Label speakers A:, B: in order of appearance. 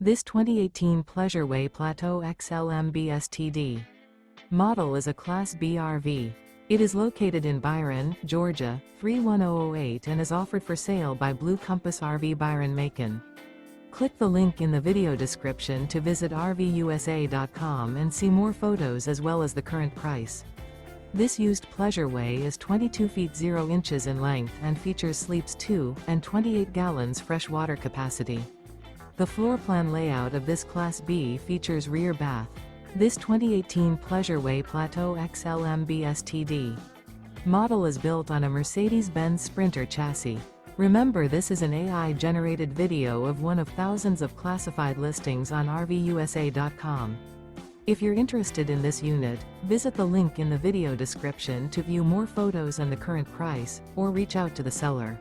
A: This 2018 Pleasure-Way Plateau XLMB Std. model is a Class B RV. It is located in Byron, Georgia, 31008 and is offered for sale by Blue Compass RV Byron-Macon. Click the link in the video description to visit RVUSA.com and see more photos as well as the current price. This used Pleasure-Way is 22 feet 0 inches in length and features sleeps 2 and 28 gallons fresh water capacity. The floor plan layout of this Class B features rear bath. This 2018 Pleasure-Way Plateau XLMB Std. model is built on a Mercedes-Benz Sprinter chassis. Remember, this is an AI-generated video of one of thousands of classified listings on RVUSA.com. If you're interested in this unit, visit the link in the video description to view more photos and the current price, or reach out to the seller.